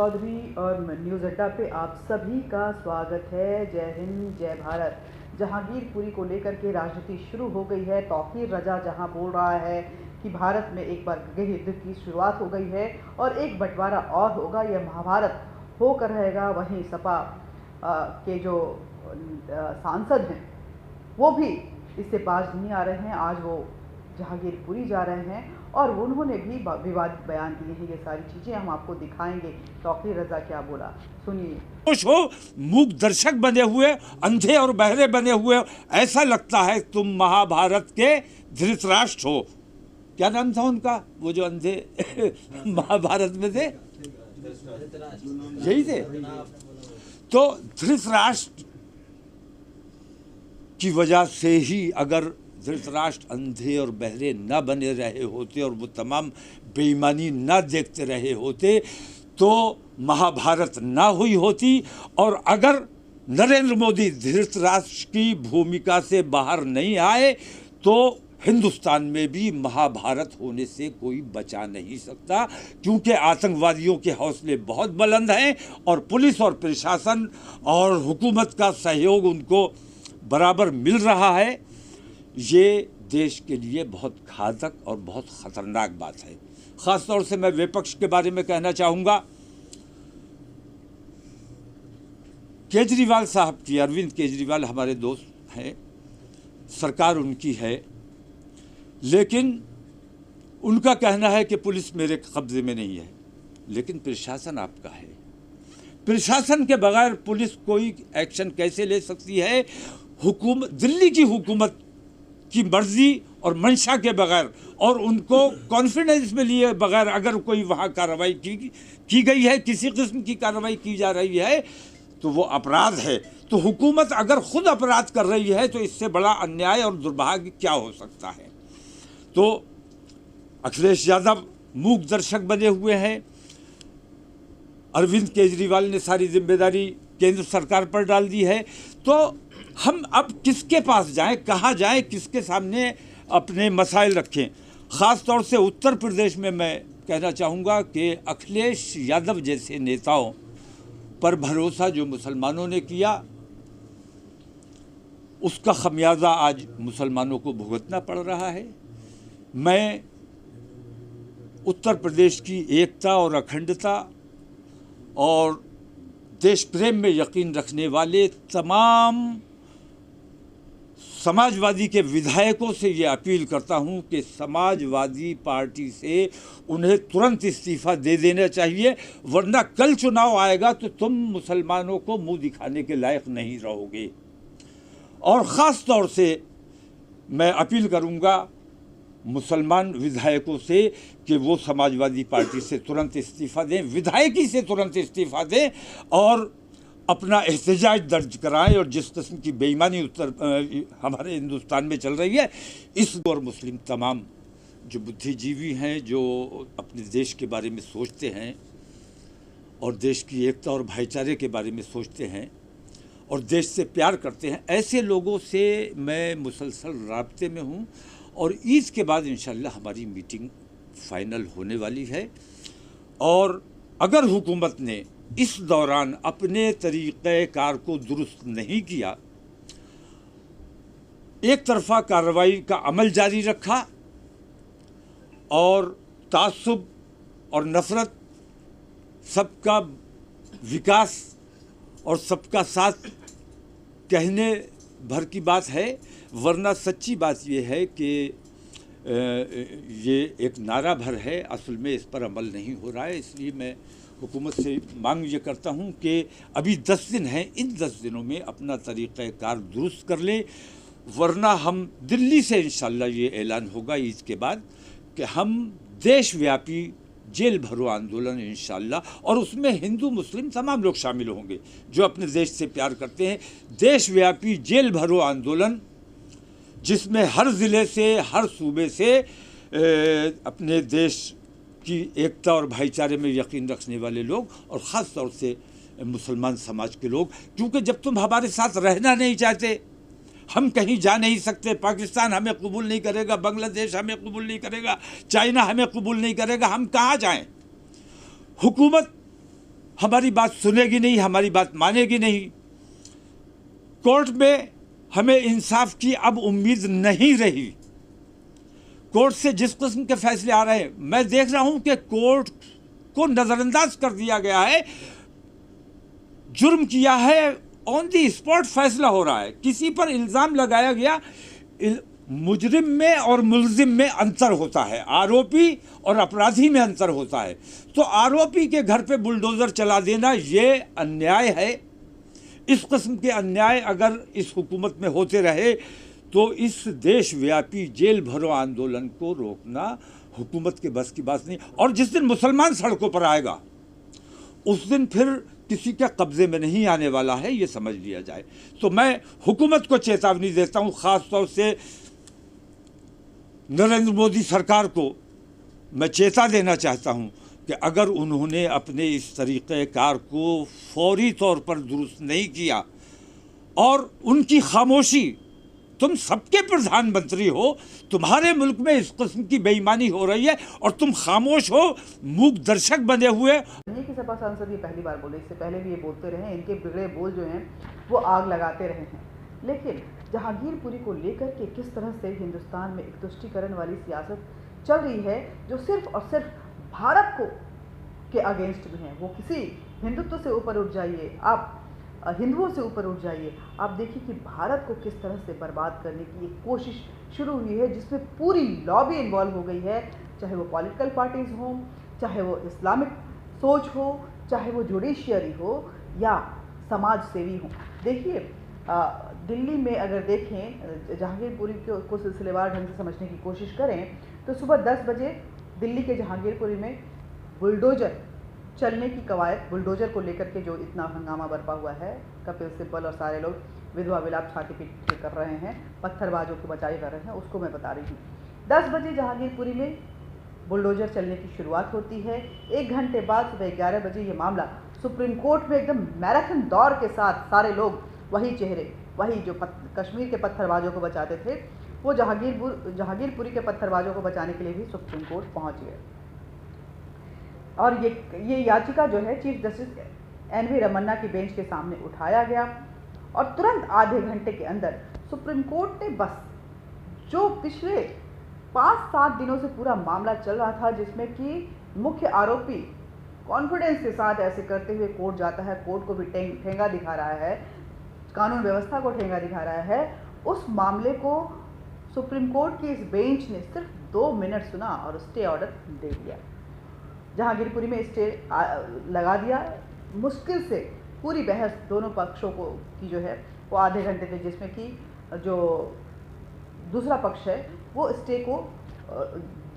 चौधरी और न्यूज़ अड्डा पे आप सभी का स्वागत है। जय हिंद, जय भारत। जहांगीरपुरी को लेकर के राजनीति शुरू हो गई है। तौकीर रजा जहां बोल रहा है कि भारत में एक बार गृह युद्ध की शुरुआत हो गई है और एक बंटवारा और होगा, यह महाभारत होकर रहेगा। वहीं सपा के जो सांसद हैं वो भी इससे बाज नहीं आ रहे हैं। आज वो जहांगीरपुरी जा रहे हैं और उन्होंने भी विवादित बयान दिए हैं। ये सारी चीजें हम आपको दिखाएंगे। तौकीर रजा क्या बोला, सुनिए। खुश हो, मूक दर्शक बने हुए, अंधे और बहरे बने हुए, ऐसा लगता है तुम महाभारत के धृतराष्ट्र हो। क्या नाम था उनका, वो जो अंधे महाभारत में थे, यही थे। तो धृतराष्ट्र की वजह से ही अगर धृतराष्ट्र अंधे और बहरे न बने रहे होते और वो तमाम बेईमानी न देखते रहे होते तो महाभारत ना हुई होती। और अगर नरेंद्र मोदी धृतराष्ट्र की भूमिका से बाहर नहीं आए तो हिंदुस्तान में भी महाभारत होने से कोई बचा नहीं सकता, क्योंकि आतंकवादियों के हौसले बहुत बुलंद हैं और पुलिस और प्रशासन और हुकूमत का सहयोग उनको बराबर मिल रहा है। ये देश के लिए बहुत घातक और बहुत ख़तरनाक बात है। ख़ास तौर से मैं विपक्ष के बारे में कहना चाहूँगा। केजरीवाल साहब की, अरविंद केजरीवाल हमारे दोस्त हैं, सरकार उनकी है, लेकिन उनका कहना है कि पुलिस मेरे कब्ज़े में नहीं है, लेकिन प्रशासन आपका है। प्रशासन के बगैर पुलिस कोई एक्शन कैसे ले सकती है? दिल्ली की हुकूमत की मर्जी और मंशा के बगैर और उनको कॉन्फिडेंस में लिए बगैर अगर कोई वहाँ कार्रवाई की गई है, किसी किस्म की कार्रवाई की जा रही है, तो वो अपराध है। तो हुकूमत अगर खुद अपराध कर रही है तो इससे बड़ा अन्याय और दुर्भाग्य क्या हो सकता है? तो अखिलेश यादव मूक दर्शक बने हुए हैं। अरविंद केजरीवाल ने सारी जिम्मेदारी केंद्र सरकार पर डाल दी है। तो हम अब किसके पास जाएं, कहाँ जाएं, किसके सामने अपने मसाइल रखें? ख़ास तौर से उत्तर प्रदेश में मैं कहना चाहूँगा कि अखिलेश यादव जैसे नेताओं पर भरोसा जो मुसलमानों ने किया, उसका खमियाजा आज मुसलमानों को भुगतना पड़ रहा है। मैं उत्तर प्रदेश की एकता और अखंडता और देश प्रेम में यकीन रखने वाले तमाम समाजवादी के विधायकों से ये अपील करता हूँ कि समाजवादी पार्टी से उन्हें तुरंत इस्तीफ़ा दे देना चाहिए, वरना कल चुनाव आएगा तो तुम मुसलमानों को मुंह दिखाने के लायक नहीं रहोगे। और ख़ास तौर से मैं अपील करूँगा मुसलमान विधायकों से कि वो समाजवादी पार्टी से तुरंत इस्तीफ़ा दें, विधायकी से तुरंत इस्तीफ़ा दें और अपना एहतजाज दर्ज कराएं। और जिस किस्म की बेईमानी हमारे हिंदुस्तान में चल रही है, इस और मुस्लिम तमाम जो बुद्धिजीवी हैं, जो अपने देश के बारे में सोचते हैं और देश की एकता और भाईचारे के बारे में सोचते हैं और देश से प्यार करते हैं, ऐसे लोगों से मैं मुसलसल राब्ते में हूँ। और ईद के बाद इंशाअल्लाह हमारी मीटिंग फाइनल होने वाली है। और अगर हुकूमत ने इस दौरान अपने तरीक़े-कार को दुरुस्त नहीं किया, एक तरफ़ा कार्रवाई का अमल जारी रखा और तासुब और नफ़रत, सबका विकास और सबका साथ कहने भर की बात है, वरना सच्ची बात यह है कि ये एक नारा भर है, असल में इस पर अमल नहीं हो रहा है। इसलिए मैं हुकूमत से मांग ये करता हूँ कि अभी 10 दिन हैं, इन 10 दिनों में अपना तरीक़ाकार दुरुस्त कर लें, वरना हम दिल्ली से इंशाअल्लाह ये ऐलान होगा ईद के बाद कि हम देशव्यापी जेल भरो आंदोलन इंशाअल्लाह, और उसमें हिंदू मुस्लिम तमाम लोग शामिल होंगे जो अपने देश से प्यार करते हैं, देशव्यापी जेल भरो आंदोलन जिसमें हर ज़िले से, हर सूबे से अपने देश की एकता और भाईचारे में यकीन रखने वाले लोग और ख़ास तौर से मुसलमान समाज के लोग, क्योंकि जब तुम हमारे साथ रहना नहीं चाहते, हम कहीं जा नहीं सकते, पाकिस्तान हमें कबूल नहीं करेगा, बांग्लादेश हमें कबूल नहीं करेगा, चाइना हमें कबूल नहीं करेगा, हम कहाँ जाएं? हुकूमत हमारी बात सुनेगी नहीं, हमारी बात मानेगी नहीं। कोर्ट में हमें इंसाफ की अब उम्मीद नहीं रही। कोर्ट से जिस किस्म के फैसले आ रहे हैं, मैं देख रहा हूं कि कोर्ट को नज़रअंदाज कर दिया गया है। जुर्म किया है, ऑन दी स्पॉट फैसला हो रहा है। किसी पर इल्ज़ाम लगाया गया, मुजरिम में और मुल्जिम में अंतर होता है, आरोपी और अपराधी में अंतर होता है। तो आरोपी के घर पे बुलडोज़र चला देना ये अन्याय है। इस किस्म के अन्याय अगर इस हुकूमत में होते रहे तो इस देशव्यापी जेल भरो आंदोलन को रोकना हुकूमत के बस की बात नहीं। और जिस दिन मुसलमान सड़कों पर आएगा उस दिन फिर किसी के कब्जे में नहीं आने वाला है, ये समझ लिया जाए। तो मैं हुकूमत को चेतावनी देता हूँ, ख़ास तौर से नरेंद्र मोदी सरकार को मैं चेता देना चाहता हूँ कि अगर उन्होंने अपने इस तरीक़ेकार को फौरी तौर पर दुरुस्त नहीं किया और उनकी खामोशी, तुम सबके प्रधानमंत्री हो, तुम्हारे मुल्क में इस किस्म की बेईमानी हो रही है और तुम खामोश हो, मूक दर्शक बने हुए। ये कि सपा सांसद ये पहली बार बोले, इससे पहले भी ये बोलते रहे। इनके बिगड़े बोल जो हैं वो आग लगाते रहे हैं। लेकिन जहांगीरपुरी को लेकर के किस तरह से हिंदुस्तान में एक तुष्टीकरण वाली सियासत चल रही है जो सिर्फ और सिर्फ भारत को के अगेंस्ट में है। वो किसी हिंदुत्व से ऊपर उठ जाइए, आप हिंदुओं से ऊपर उठ जाइए, आप देखिए कि भारत को किस तरह से बर्बाद करने की एक कोशिश शुरू हुई है जिसमें पूरी लॉबी इन्वॉल्व हो गई है। चाहे वो पॉलिटिकल पार्टीज़ हों, चाहे वो इस्लामिक सोच हो, चाहे वो जुडिशियरी हो या समाज सेवी हों। देखिए दिल्ली में अगर देखें, जहांगीरपुरी को सिलसिलेवार ढंग से समझने की कोशिश करें तो सुबह 10 बजे दिल्ली के जहांगीरपुरी में बुलडोज़र चलने की कवायद, बुलडोज़र को लेकर के जो इतना हंगामा बरपा हुआ है, कपिल सिब्बल और सारे लोग विधवा विलाप छाती पीट कर रहे हैं, पत्थरबाजों की बचाई कर रहे हैं, उसको मैं बता रही हूँ। 10 बजे जहांगीरपुरी में बुलडोज़र चलने की शुरुआत होती है। 1 घंटे बाद सुबह 11 बजे ये मामला सुप्रीम कोर्ट में एकदम मैराथन दौड़ के साथ सारे लोग, वही चेहरे, वही जो कश्मीर के पत्थरबाजों को बचाते थे, वो जहांगीरपुरी के पत्थरबाजों को बचाने के लिए भी सुप्रीम कोर्ट पहुँच गए। और ये याचिका जो है चीफ जस्टिस NV रमन्ना की बेंच के सामने उठाया गया और तुरंत आधे घंटे के अंदर सुप्रीम कोर्ट ने बस जो पिछले 5-7 दिनों से पूरा मामला चल रहा था, जिसमें कि मुख्य आरोपी कॉन्फिडेंस के साथ ऐसे करते हुए कोर्ट जाता है, कोर्ट को भी ठेंगा दिखा रहा है, कानून व्यवस्था को ठेंगा दिखा रहा है, उस मामले को सुप्रीम कोर्ट की इस बेंच ने सिर्फ 2 मिनट सुना और स्टे ऑर्डर दे दिया। जहांगीरपुरी में स्टे लगा दिया। मुश्किल से पूरी बहस दोनों पक्षों को की जो है वो आधे घंटे थे, जिसमें कि जो दूसरा पक्ष है वो स्टे को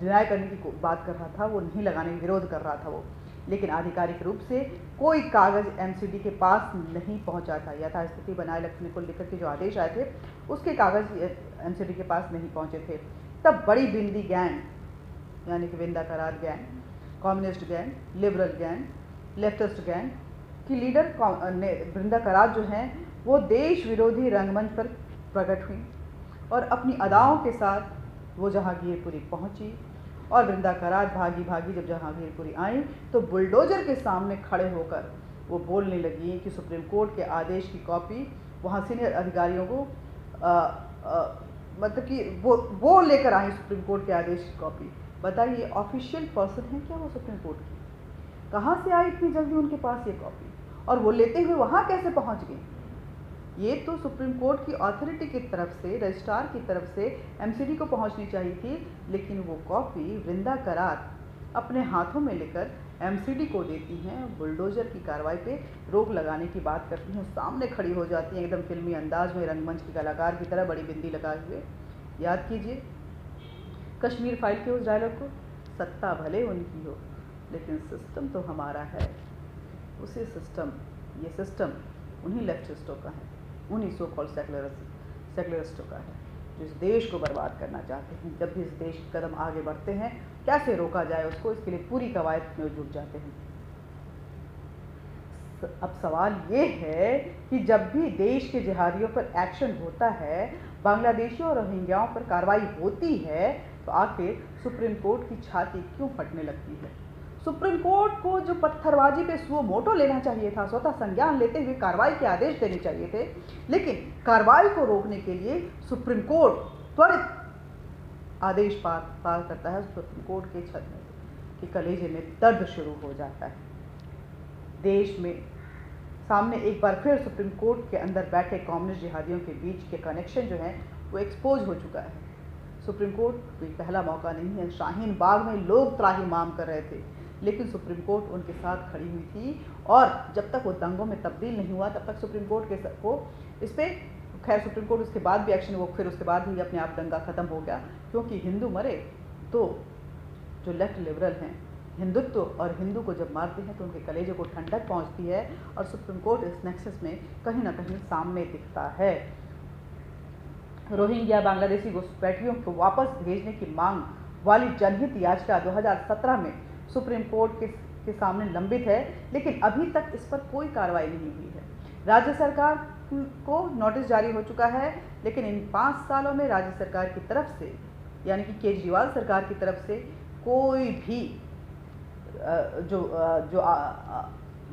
डिनाई करने की बात कर रहा था, वो नहीं लगाने का विरोध कर रहा था वो। लेकिन आधिकारिक रूप से कोई कागज़ MCD के पास नहीं पहुंचा था। यथास्थिति बनाए रखने को लेकर के जो आदेश आए थे उसके कागज़ MCD के पास नहीं पहुंचे थे। तब बड़ी बिंदी गैंग, यानी कि विंदा करार gang, communist gang, liberal gang, leftist gang की लीडर बृंदा करार जो हैं वो देश विरोधी रंगमंच पर प्रकट हुई और अपनी अदाओं के साथ वो जहांगीरपुरी पहुंची। और बृंदा करार भागी भागी जब जहांगीरपुरी आई तो बुलडोज़र के सामने खड़े होकर वो बोलने लगी कि सुप्रीम कोर्ट के आदेश की कॉपी वहाँ सीनियर अधिकारियों को मतलब कि वो लेकर आई सुप्रीम कोर्ट के आदेश की कॉपी। बताइए, ऑफिशियल पर्सन है क्या वो सुप्रीम कोर्ट की? कहाँ से आई इतनी जल्दी उनके पास ये कॉपी, और वो लेते हुए वहाँ कैसे पहुँच गई? ये तो सुप्रीम कोर्ट की अथॉरिटी की तरफ से, रजिस्ट्रार की तरफ से MCD को पहुँचनी चाहिए थी, लेकिन वो कॉपी वृंदा करार अपने हाथों में लेकर MCD को देती हैं। बुलडोज़र की कार्रवाई पे रोक लगाने की बात करती हैं, सामने खड़ी हो जाती हैं एकदम फिल्मी अंदाज में, रंगमंच की कलाकार की तरह बड़ी बिंदी लगाए हुए। याद कीजिए कश्मीर फाइल के उस डायलॉग को, सत्ता भले उनकी हो लेकिन सिस्टम तो हमारा है। उसी सिस्टम, ये सिस्टम उन्हीं लेफ्टिस्टों का है, उन्हीं सो कॉल्ड सेकुलरिस्टों का है जो इस देश को बर्बाद करना चाहते हैं। जब भी इस देश के कदम आगे बढ़ते हैं, कैसे रोका जाए उसको, इसके लिए पूरी कवायद में जुट जाते हैं। अब सवाल ये है कि जब भी देश के जिहादियों पर एक्शन होता है, बांग्लादेशियों और रोहिंग्याओं पर कार्रवाई होती है, तो आखिर सुप्रीम कोर्ट की छाती क्यों फटने लगती है? सुप्रीम कोर्ट को जो पत्थरबाजी पे सुओ मोटो लेना चाहिए था, स्वतः संज्ञान लेते हुए कार्रवाई के आदेश देने चाहिए थे, लेकिन कार्रवाई को रोकने के लिए सुप्रीम कोर्ट त्वरित आदेश पार करता है सुप्रीम कोर्ट के छत में कि कलेजे में दर्द शुरू हो जाता है। देश में सामने एक बार फिर सुप्रीम कोर्ट के अंदर बैठे कम्युनिस्ट जिहादियों के बीच के कनेक्शन जो है वो एक्सपोज हो चुका है। सुप्रीम कोर्ट कोई पहला मौका नहीं है। शाहीन बाग में लोग त्राहिमाम कर रहे थे, लेकिन सुप्रीम कोर्ट उनके साथ खड़ी हुई थी और जब तक वो दंगों में तब्दील नहीं हुआ तब तक सुप्रीम कोर्ट को इस पर खैर सुप्रीम कोर्ट उसके बाद भी एक्शन, वो फिर उसके बाद ही अपने आप दंगा ख़त्म हो गया, क्योंकि हिंदू मरे तो जो लेफ्ट लिबरल हैं हिंदुत्व और हिंदू को जब मारते हैं तो उनके कलेजे को ठंडक पहुंचती है और सुप्रीम कोर्ट इस नेक्सस में कहीं ना कहीं सामने दिखता है। रोहिंग्या बांग्लादेशी घुसपैठियों को वापस भेजने की मांग वाली जनहित याचिका 2017 में सुप्रीम कोर्ट के सामने लंबित है, लेकिन अभी तक इस पर कोई कार्रवाई नहीं हुई है। राज्य सरकार को नोटिस जारी हो चुका है, लेकिन इन 5 सालों में राज्य सरकार की तरफ से यानी कि केजरीवाल सरकार की तरफ से कोई भी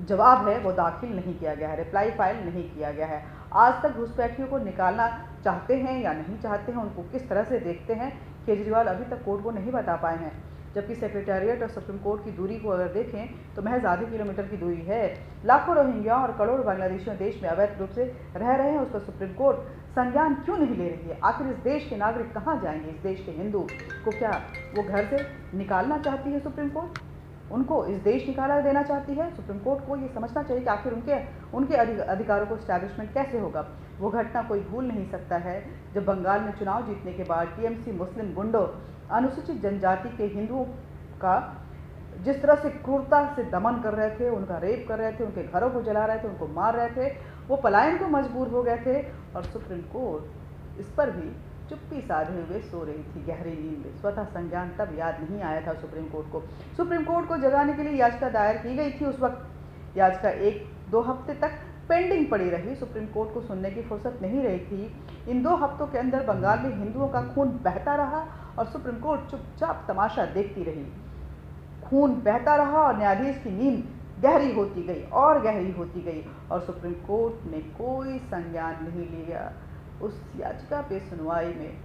जवाब है वो दाखिल नहीं किया गया है, रिप्लाई फाइल नहीं किया गया है। आज तक घुसपैठियों को निकालना चाहते हैं या नहीं चाहते हैं, उनको किस तरह से देखते हैं, केजरीवाल अभी तक कोर्ट को नहीं बता पाए हैं। जबकि सेक्रेटेरिएट और सुप्रीम कोर्ट की दूरी को अगर देखें तो महज आधे किलोमीटर की दूरी है। लाखों रोहिंग्या और करोड़ों बांग्लादेशियों देश में अवैध रूप से रह रहे हैं, उस पर सुप्रीम कोर्ट संज्ञान क्यों नहीं ले रही है? आखिर इस देश के नागरिक कहाँ जाएंगे? इस देश के हिंदू को क्या वो घर से निकालना चाहती है सुप्रीम कोर्ट? उनको इस देश निकाला देना चाहती है? सुप्रीम कोर्ट को ये समझना चाहिए कि आखिर उनके अधिकारों को स्टैब्लिशमेंट कैसे होगा। वो घटना कोई भूल नहीं सकता है जब बंगाल में चुनाव जीतने के बाद टीएमसी मुस्लिम गुंडों अनुसूचित जनजाति के हिंदुओं का जिस तरह से क्रूरता से दमन कर रहे थे, उनका रेप कर रहे थे, उनके घरों को जला रहे थे, उनको मार रहे थे, वो पलायन को मजबूर हो गए थे और सुप्रीम कोर्ट इस पर भी चुप्पी साधे हुए सो रही थी गहरी नींद में। स्वतः संज्ञान तब याद नहीं आया था सुप्रीम कोर्ट को। सुप्रीम कोर्ट को जगाने के लिए याचिका दायर की गई थी। उस वक्त याचिका 1-2 हफ्ते तक पेंडिंग पड़ी रही। सुप्रीम कोर्ट को सुनने की फुर्सत नहीं रही थी। इन 2 हफ्तों के अंदर बंगाल में हिंदुओं का खून बहता रहा और सुप्रीम कोर्ट चुपचाप तमाशा देखती रही। खून बहता रहा और न्यायाधीश की नींद गहरी होती गई और गहरी होती गई और सुप्रीम कोर्ट ने कोई संज्ञान नहीं लिया। उस याचिका पे सुनवाई में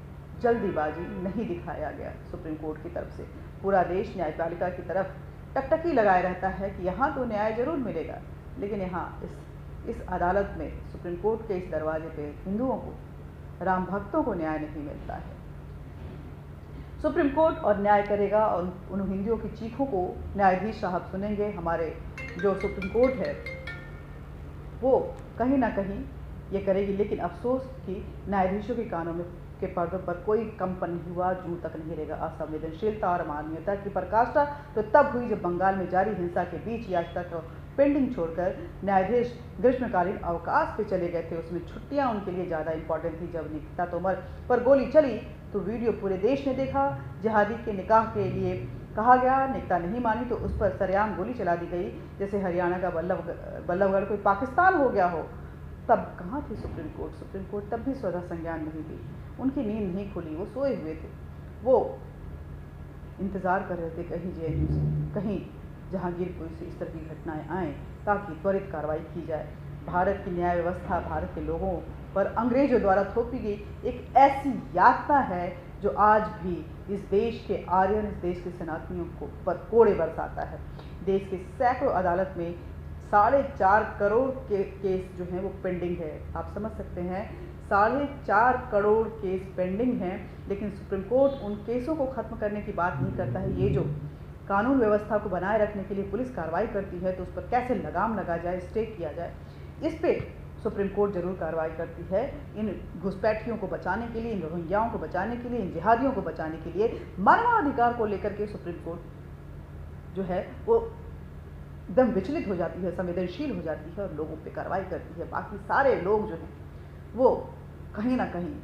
जल्दीबाजी नहीं दिखाया गया सुप्रीम कोर्ट की तरफ से। पूरा देश न्यायपालिका की तरफ टकटकी लगाए रहता है कि यहाँ तो न्याय जरूर मिलेगा, लेकिन यहाँ इस अदालत में सुप्रीम कोर्ट के इस दरवाजे पे हिंदुओं को, राम भक्तों को न्याय नहीं मिलता है। सुप्रीम कोर्ट और न्याय करेगा और उन हिंदुओं की चीखों को न्यायाधीश साहब सुनेंगे। हमारे जो सुप्रीम कोर्ट है वो कहीं ना कहीं ये करेगी, लेकिन अफसोस कि न्यायाधीशों के कानों में के पर्दों पर कोई कंपन नहीं हुआ, जूं तक नहीं रहेगा। असंवेदनशीलता और मानवीयता की पराकाष्ठा तो तब हुई जब बंगाल में जारी हिंसा के बीच याचिका को पेंडिंग छोड़कर न्यायाधीश ग्रीष्मकालीन अवकाश पे चले गए थे। उसमें छुट्टियां उनके लिए ज़्यादा इंपॉर्टेंट थी। जब निकिता तोमर पर गोली चली तो वीडियो पूरे देश ने देखा। जिहादी के निकाह के लिए कहा गया, निकिता नहीं मानी तो उस पर सरेआम गोली चला दी गई, जैसे हरियाणा का बल्लभगढ़ कोई पाकिस्तान हो गया हो। तब कहाँ थी सुप्रीम कोर्ट? सुप्रीम कोर्ट तब भी स्वतः संज्ञान नहीं दी। उनकी नींद नहीं खुली, वो सोए हुए थे। वो इंतज़ार कर रहे थे कहीं जेएनयू से, कहीं जहांगीरपुर से इस तरह की घटनाएं आएँ ताकि त्वरित कार्रवाई की जाए। भारत की न्याय व्यवस्था भारत के लोगों पर अंग्रेजों द्वारा थोपी गई एक ऐसी यातना है जो आज भी इस देश के आर्यन, इस देश के सनातनियों को पर कोड़े बरसाता है। देश के सैकड़ों अदालत में 4.5 करोड़ के केस जो हैं वो पेंडिंग है। आप समझ सकते हैं, 4.5 करोड़ केस पेंडिंग हैं, लेकिन सुप्रीम कोर्ट उन केसों को ख़त्म करने की बात नहीं करता है। ये जो कानून व्यवस्था को बनाए रखने के लिए पुलिस कार्रवाई करती है तो उस पर कैसे लगाम लगा जाए, स्टे किया जाए, इस पे सुप्रीम कोर्ट जरूर कार्रवाई करती है। इन घुसपैठियों को बचाने के लिए, इन रोहिंग्याओं को बचाने के लिए, इन जिहादियों को बचाने के लिए मानवाधिकार को लेकर के सुप्रीम कोर्ट जो है वो एकदम विचलित हो जाती है, संवेदनशील हो जाती है और लोगों पे कार्रवाई करती है। बाकी सारे लोग जो हैं वो कहीं ना कहीं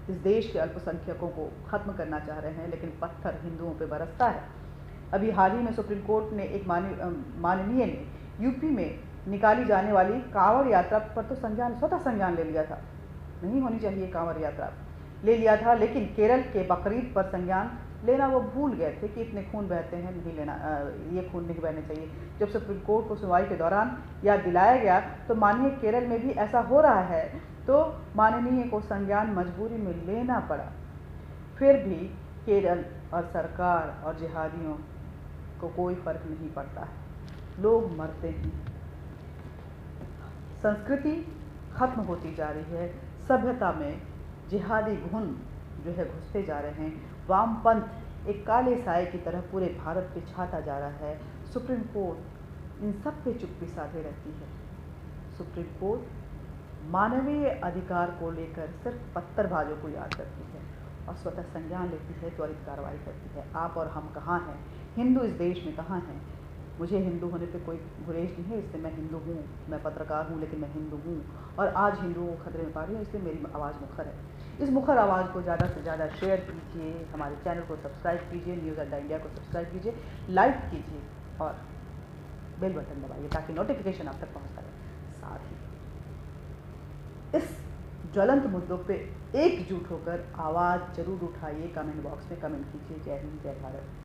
इस देश के अल्पसंख्यकों को ख़त्म करना चाह रहे हैं, लेकिन पत्थर हिंदुओं पे बरसता है। अभी हाल ही में सुप्रीम कोर्ट ने एक माननीय ने यूपी में निकाली जाने वाली कांवड़ यात्रा पर तो स्वतः संज्ञान ले लिया था। नहीं होनी चाहिए कांवड़ यात्रा, ले लिया था, लेकिन केरल के बकरीद पर संज्ञान लेना वो भूल गए थे कि इतने खून बहते हैं, नहीं लेना, ये खून नहीं बहने चाहिए। जब सुप्रीम कोर्ट को सुनवाई के दौरान याद दिलाया गया तो मानिए केरल में भी ऐसा हो रहा है, तो माननीय को संज्ञान मजबूरी में लेना पड़ा। फिर भी केरल और सरकार और जिहादियों को कोई फर्क नहीं पड़ता है, लोग मरते हैं। संस्कृति खत्म होती जा रही है, सभ्यता में जिहादी घुन जो है घुसते जा रहे हैं। वामपंथ एक काले साए की तरह पूरे भारत पे छाता जा रहा है। सुप्रीम कोर्ट इन सब पे चुप्पी साधे रहती है। सुप्रीम कोर्ट मानवीय अधिकार को लेकर सिर्फ पत्थरबाजों को याद करती है और स्वतः संज्ञान लेती है, त्वरित कार्रवाई करती है। आप और हम कहाँ हैं, हिंदू इस देश में कहाँ हैं? मुझे हिंदू होने पे कोई गुरेज नहीं है, इसलिए मैं हिंदू हूँ, मैं पत्रकार हूँ, लेकिन मैं हिंदू हूँ और आज हिंदुओं को खतरे में पा रही हूँ, इसलिए मेरी आवाज़ मुखर है। इस मुखर आवाज़ को ज़्यादा से ज़्यादा शेयर कीजिए, हमारे चैनल को सब्सक्राइब कीजिए, न्यूज़ अड्डा इंडिया को सब्सक्राइब कीजिए, लाइक कीजिए और बेल बटन दबाइए ताकि नोटिफिकेशन आप तक पहुँचता रहे। साथ ही इस ज्वलंत मुद्दों पे एकजुट होकर आवाज़ जरूर उठाइए, कमेंट बॉक्स में कमेंट कीजिए। जय हिंद, जय भारत।